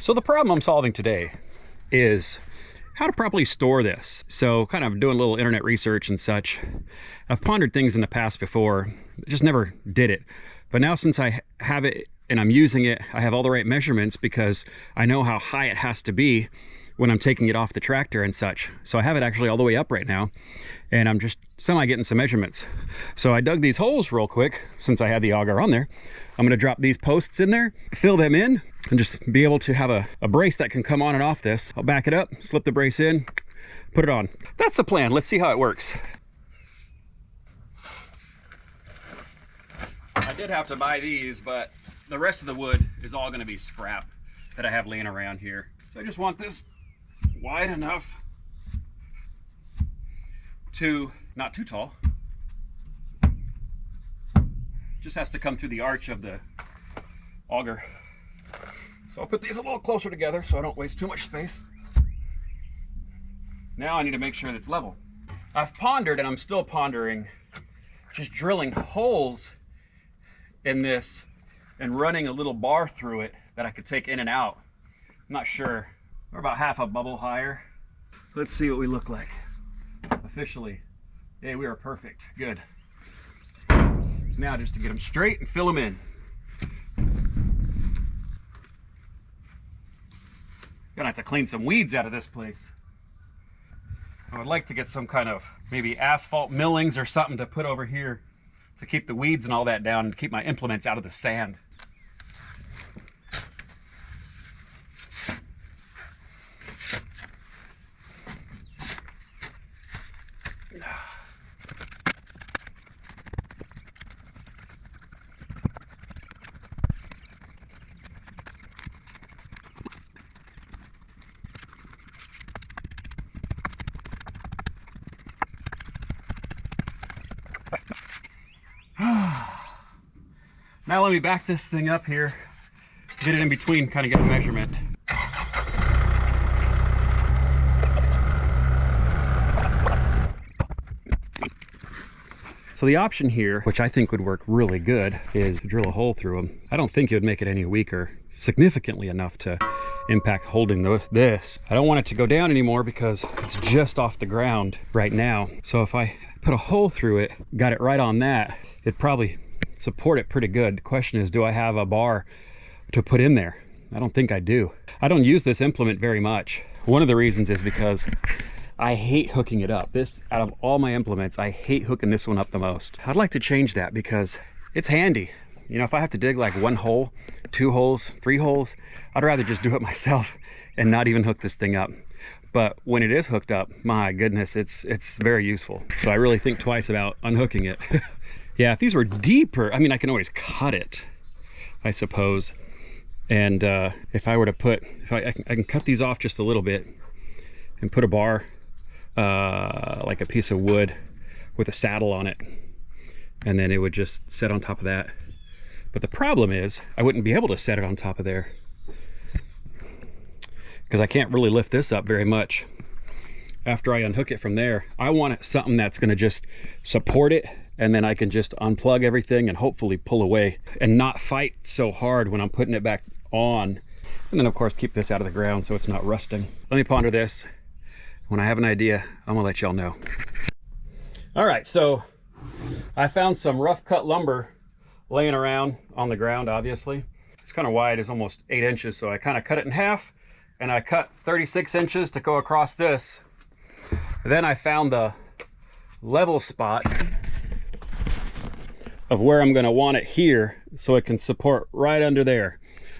So the problem I'm solving today is how to properly store this. So kind of doing a little internet research and such. I've pondered things in the past before, just never did it. But now since I have it and I'm using it, I have all the right measurements because I know how high it has to be when I'm taking it off the tractor and such. So I have it actually all the way up right now, and I'm just semi getting some measurements. So I dug these holes real quick since I had the auger on there. I'm gonna drop these posts in there, fill them in, and just be able to have a brace that can come on and off this. I'll back it up, slip the brace in, put it on. That's the plan. Let's see how it works. I did have to buy these, but the rest of the wood is all gonna be scrap that I have laying around here. So I just want this wide enough to, not too tall, just has to come through the arch of the auger. So I'll put these a little closer together so I don't waste too much space. Now I need to make sure that it's level. I've pondered, and I'm still pondering, just drilling holes in this and running a little bar through it that I could take in and out. I'm not sure. We're about half a bubble higher. Let's see what we look like officially. Hey, we are perfect. Good. Now just to get them straight and fill them in. Gonna have to clean some weeds out of this place. I would like to get some kind of maybe asphalt millings or something to put over here to keep the weeds and all that down and keep my implements out of the sand. Now let me back this thing up here, get it in between, kind of get a measurement. So the option here, which I think would work really good, is to drill a hole through them. I don't think it would make it any weaker, significantly enough to impact holding this. I don't want it to go down anymore because it's just off the ground right now. So if I put a hole through it, got it right on that, it'd probably support it pretty good. The question is, do I have a bar to put in there? I don't think I do. I don't use this implement very much. One of the reasons is because I hate hooking it up. This, out of all my implements, I hate hooking this one up the most. I'd like to change that because it's handy. You know, if I have to dig like one hole, 2 holes, 3 holes, I'd rather just do it myself and not even hook this thing up. But when it is hooked up, my goodness, it's very useful. So I really think twice about unhooking it. Yeah, if these were deeper, I mean, I can always cut it, I suppose. And if I were to put, I can cut these off just a little bit and put a bar, like a piece of wood with a saddle on it. And then it would just set on top of that. But the problem is, I wouldn't be able to set it on top of there because I can't really lift this up very much. After I unhook it from there, I want something that's gonna just support it, and then I can just unplug everything and hopefully pull away and not fight so hard when I'm putting it back on. And then of course keep this out of the ground so it's not rusting. Let me ponder this. When I have an idea, I'm gonna let y'all know. All right, so I found some rough cut lumber laying around on the ground, obviously. It's kind of wide, it's almost 8 inches, so I kind of cut it in half, and I cut 36 inches to go across this. Then I found the level spot of where I'm gonna want it here so it can support right under there.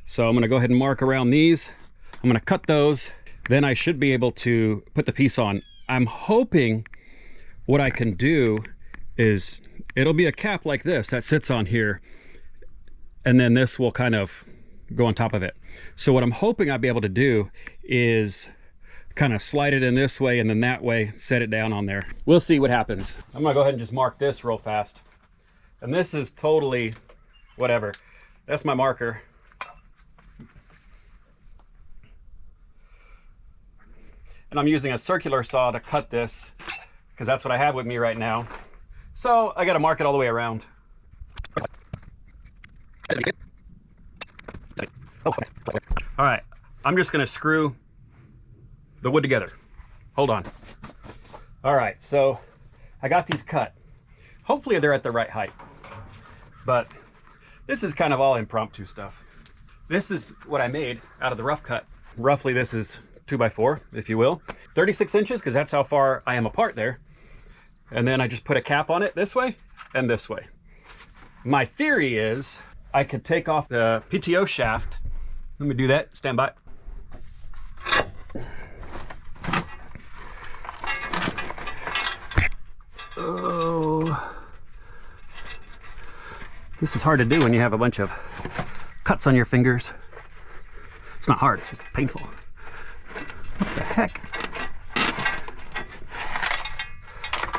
So I'm gonna go ahead and mark around these. I'm gonna cut those. Then I should be able to put the piece on. I'm hoping what I can do is, it'll be a cap like this that sits on here, and then this will kind of go on top of it. So what I'm hoping I'll be able to do is kind of slide it in this way and then that way, set it down on there. We'll see what happens. I'm gonna go ahead and just mark this real fast. And this is totally whatever. That's my marker. And I'm using a circular saw to cut this because that's what I have with me right now. So I got to mark it all the way around. All right, I'm just gonna screw the wood together. Hold on. All right, so I got these cut. Hopefully they're at the right height, but this is kind of all impromptu stuff. This is what I made out of the rough cut. Roughly this is 2x4, if you will. 36 inches, because that's how far I am apart there. And then I just put a cap on it this way and this way. My theory is I could take off the PTO shaft. Let me do that, stand by. Oh, this is hard to do when you have a bunch of cuts on your fingers. It's not hard, it's just painful. What the heck?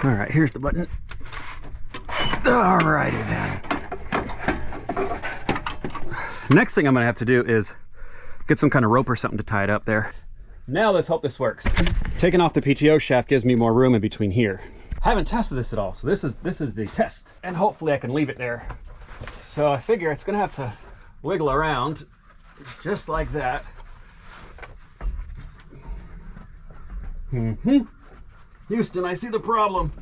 All right, here's the button. All righty then. Next thing I'm gonna have to do is get some kind of rope or something to tie it up there. Now let's hope this works. Taking off the PTO shaft gives me more room in between here. I haven't tested this at all, so this is the test. And hopefully I can leave it there. So I figure it's gonna have to wiggle around just like that. Houston, I see the problem.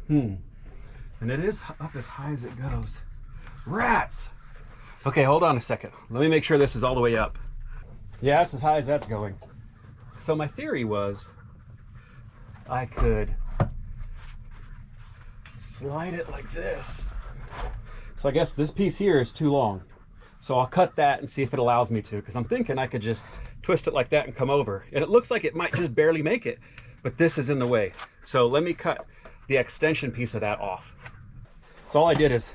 And it is up as high as it goes. Rats! Okay, hold on a second. Let me make sure this is all the way up. Yeah, that's as high as that's going. So my theory was I could slide it like this. So I guess this piece here is too long. So I'll cut that and see if it allows me to, because I'm thinking I could just twist it like that and come over. And it looks like it might just barely make it, but this is in the way. So let me cut the extension piece of that off. So all I did is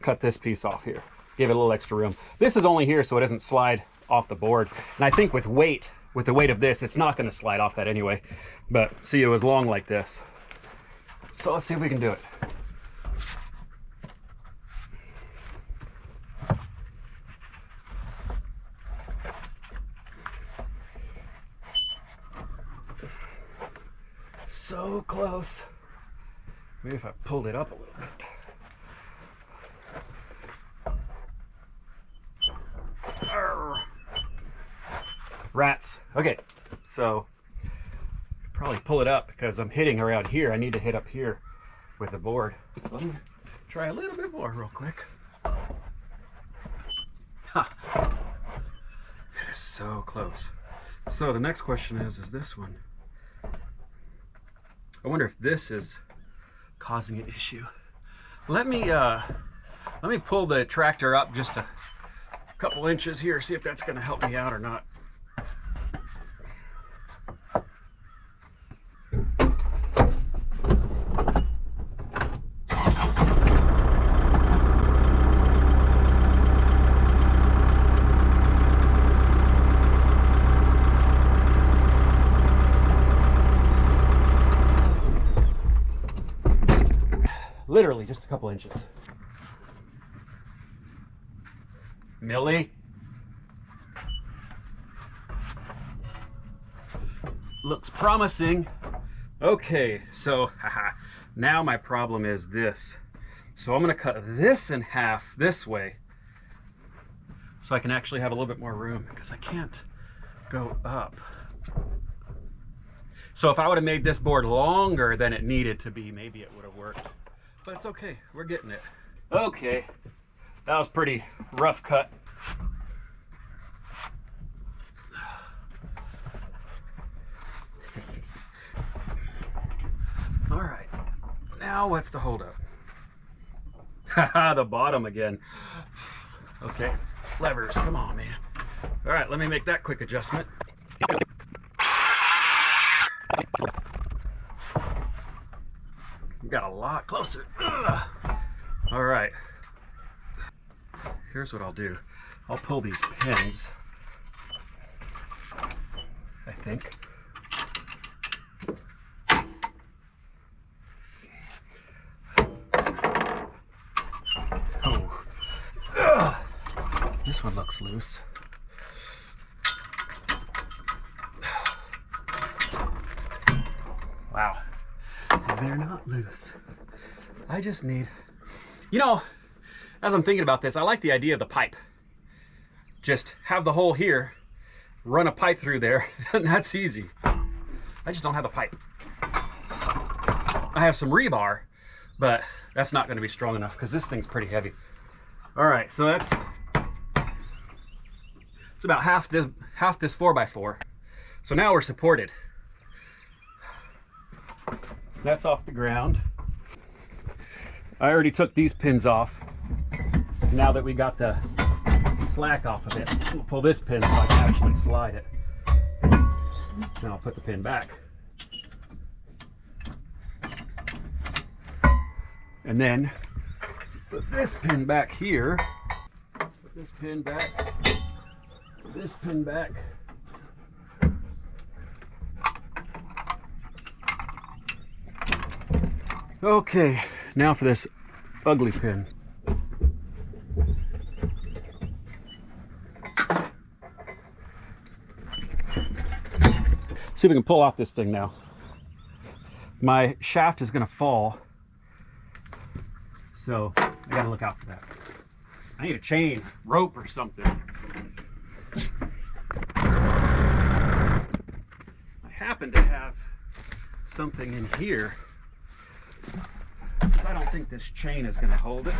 cut this piece off here, give it a little extra room. This is only here so it doesn't slide off the board. And I think with the weight of this, it's not gonna slide off that anyway. But see, it was long like this. So let's see if we can do it. So close. Maybe if I pulled it up a little bit. Arr. Rats. Okay, so probably pull it up because I'm hitting around here. I need to hit up here with the board. Let me try a little bit more real quick. Ha. It is so close. So the next question is this one. I wonder if this is causing an issue. Let me pull the tractor up just a couple inches here, see if that's going to help me out or not. Literally just a couple inches. Millie? Looks promising. Okay, so now my problem is this. So I'm gonna cut this in half this way so I can actually have a little bit more room because I can't go up. So if I would have made this board longer than it needed to be, maybe it would have worked. But it's okay, we're getting it. Okay, that was pretty rough cut. All right, now what's the holdup? Haha, the bottom again. Okay, levers, come on, man. All right, let me make that quick adjustment. Got a lot closer. Ugh. All right, here's what I'll do. I'll pull these pins, I think. Oh, ugh. This one looks loose. Wow. They're not loose. I just need, you know, as I'm thinking about this, I like the idea of the pipe. Just have the hole here, run a pipe through there, and that's easy. I just don't have a pipe. I have some rebar, but that's not going to be strong enough because this thing's pretty heavy. All right, so it's about half this 4x4. So now we're supported. That's off the ground. I already took these pins off. Now that we got the slack off of it, we'll pull this pin so I can actually slide it. Then I'll put the pin back. And then put this pin back here. Put this pin back. Put this pin back. Okay, now for this ugly pin. See if we can pull off this thing now. My shaft is going to fall, so I got to look out for that. I need a chain, rope, or something. I happen to have something in here, because I don't think this chain is going to hold it.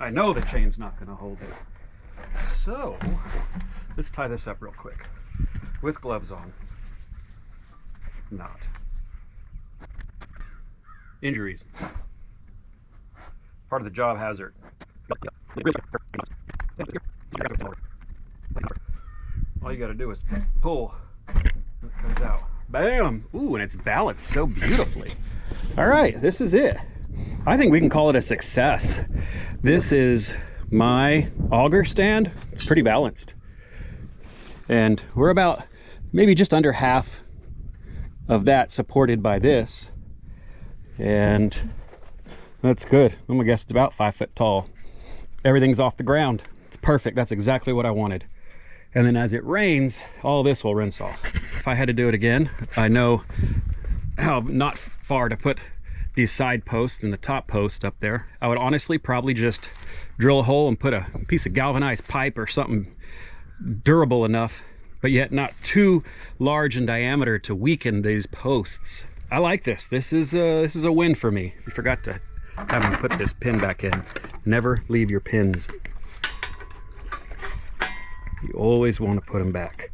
I know the chain's not going to hold it. So let's tie this up real quick with gloves on. Not. Injuries. Part of the job hazard. All you got to do is pull. It comes out. Bam! Ooh, and it's balanced so beautifully. All right, this is it. I think we can call it a success. This is my auger stand. It's pretty balanced. And we're about maybe just under half of that supported by this. And that's good. I'm gonna guess it's about 5 foot tall. Everything's off the ground. It's perfect. That's exactly what I wanted. And then as it rains, all this will rinse off. If I had to do it again, I know how not far to put these side posts and the top post up there. I would honestly probably just drill a hole and put a piece of galvanized pipe or something durable enough, but yet not too large in diameter to weaken these posts. I like this. This is a win for me. You forgot to have me put this pin back in. Never leave your pins. You always want to put them back.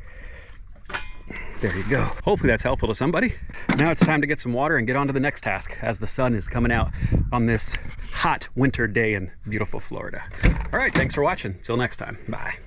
There you go. Hopefully that's helpful to somebody. Now it's time to get some water and get on to the next task as the sun is coming out on this hot winter day in beautiful Florida. All right, thanks for watching. Till next time. Bye.